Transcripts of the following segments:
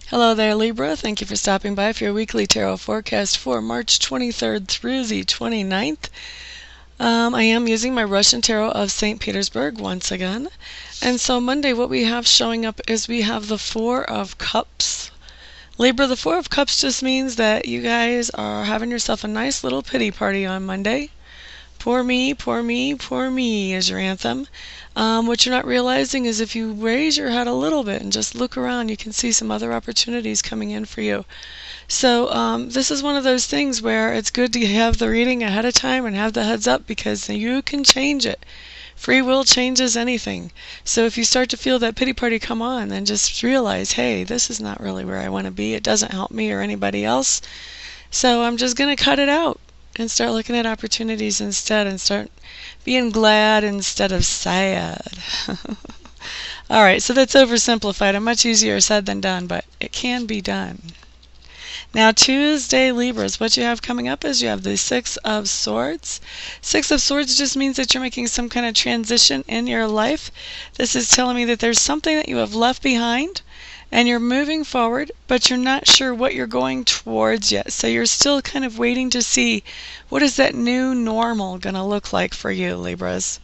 Hello there, Libra. Thank you for stopping by for your weekly tarot forecast for March 23rd through the 29th. I am using my Russian Tarot of St. Petersburg once again. And so Monday, what we have showing up is we have the Four of Cups. Libra, the Four of Cups just means that you guys are having yourself a nice little pity party on Monday. Poor me, poor me, poor me is your anthem. What you're not realizing is if you raise your head a little bit and just look around, you can see some other opportunities coming in for you. So this is one of those things where it's good to have the reading ahead of time and have the heads up because you can change it. Free will changes anything. So if you start to feel that pity party come on, then just realize, hey, this is not really where I want to be. It doesn't help me or anybody else. So I'm just going to cut it out and start looking at opportunities instead and start being glad instead of sad. All right, so that's oversimplified and much easier said than done, but it can be done. Now, Tuesday, Libras, what you have coming up is you have the Six of Swords. Six of Swords just means that you're making some kind of transition in your life. This is telling me that there's something that you have left behind and you're moving forward, but you're not sure what you're going towards yet. So you're still kind of waiting to see what is that new normal going to look like for you, Libras.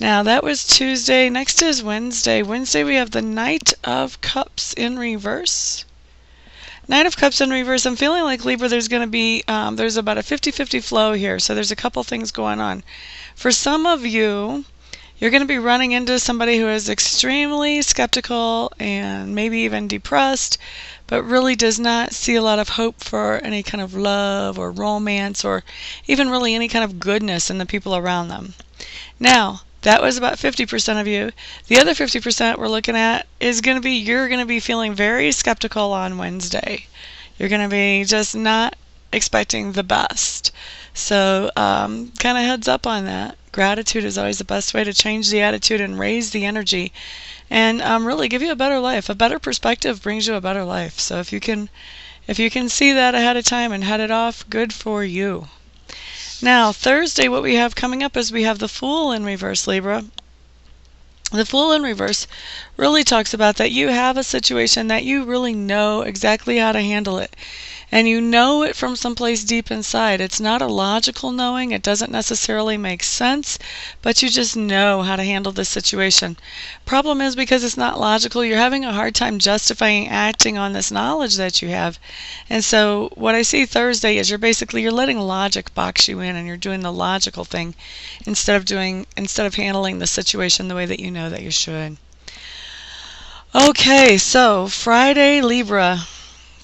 Now, that was Tuesday. Next is Wednesday. Wednesday, we have the Knight of Cups in reverse. Knight of Cups in reverse. I'm feeling like, Libra, there's going to be, there's about a 50-50 flow here. So there's a couple things going on. For some of you, you're going to be running into somebody who is extremely skeptical and maybe even depressed, but really does not see a lot of hope for any kind of love or romance or even really any kind of goodness in the people around them. Now, that was about 50% of you. The other 50% we're looking at is going to be, you're going to be feeling very skeptical on Wednesday. You're going to be just not expecting the best. So kind of heads up on that. Gratitude is always the best way to change the attitude and raise the energy and really give you a better life. A better perspective brings you a better life. So if you can see that ahead of time and head it off, good for you. Now, Thursday, what we have coming up is we have the Fool in reverse, Libra. The Fool in reverse really talks about that you have a situation that you really know exactly how to handle it. And you know it from someplace deep inside. It's not a logical knowing. It doesn't necessarily make sense, but you just know how to handle this situation. Problem is, because it's not logical, you're having a hard time justifying acting on this knowledge that you have. And so what I see Thursday is you're letting logic box you in and you're doing the logical thing instead of handling the situation the way that you know that you should. Okay, so Friday, Libra.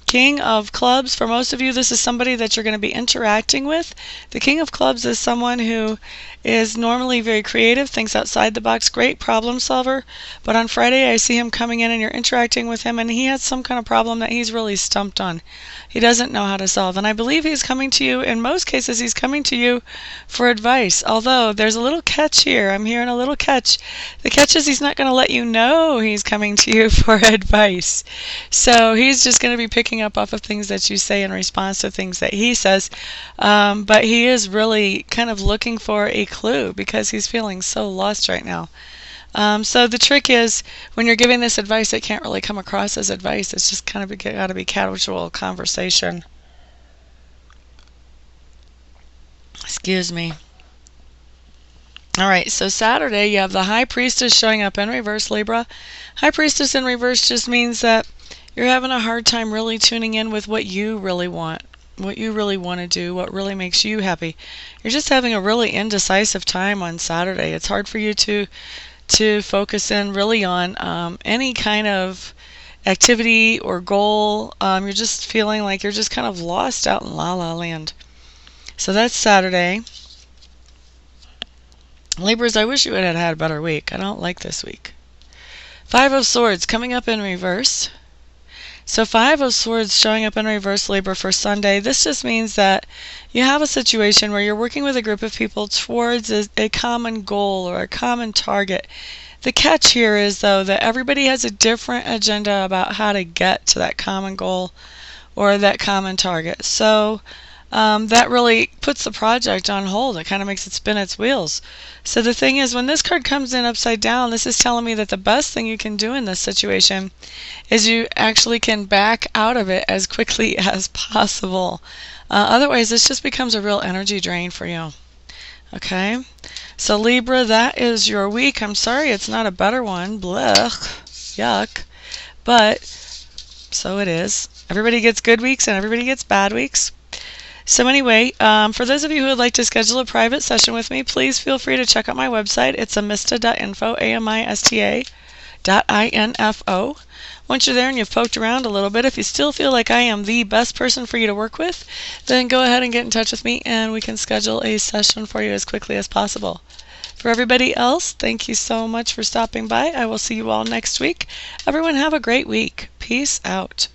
King of Clubs, for most of you, this is somebody that you're going to be interacting with. The King of Clubs is someone who is normally very creative, thinks outside the box, great problem solver. But on Friday, I see him coming in and you're interacting with him and he has some kind of problem that he's really stumped on. He doesn't know how to solve. And I believe he's coming to you, in most cases, he's coming to you for advice. Although there's a little catch here. I'm hearing a little catch. The catch is he's not going to let you know he's coming to you for advice. So he's just going to be picking up off of things that you say in response to things that he says. But he is really kind of looking for a clue because he's feeling so lost right now. So the trick is when you're giving this advice, it can't really come across as advice. It's just kind of got to be casual conversation. Excuse me. All right, so Saturday you have the High Priestess showing up in reverse, Libra. High Priestess in reverse just means that you're having a hard time really tuning in with what you really want, what you really want to do, what really makes you happy. You're just having a really indecisive time on Saturday. It's hard for you to focus in really on any kind of activity or goal. You're just feeling like you're just kind of lost out in la la land. So that's Saturday. Libras, I wish you had had a better week. I don't like this week. Five of Swords coming up in reverse. So Five of Swords showing up in reverse, Libra, for Sunday. This just means that you have a situation where you're working with a group of people towards a common goal or a common target. The catch here is, though, that everybody has a different agenda about how to get to that common goal or that common target. So that really puts the project on hold. It kind of makes it spin its wheels. So the thing is, when this card comes in upside down, this is telling me that the best thing you can do in this situation is you actually can back out of it as quickly as possible. Otherwise, this just becomes a real energy drain for you. Okay, so Libra, that is your week. I'm sorry it's not a better one. Blech, yuck. But so it is. Everybody gets good weeks and everybody gets bad weeks. So anyway, for those of you who would like to schedule a private session with me, please feel free to check out my website. It's amista.info, amista.info. Once you're there and you've poked around a little bit, if you still feel like I am the best person for you to work with, then go ahead and get in touch with me and we can schedule a session for you as quickly as possible. For everybody else, thank you so much for stopping by. I will see you all next week. Everyone have a great week. Peace out.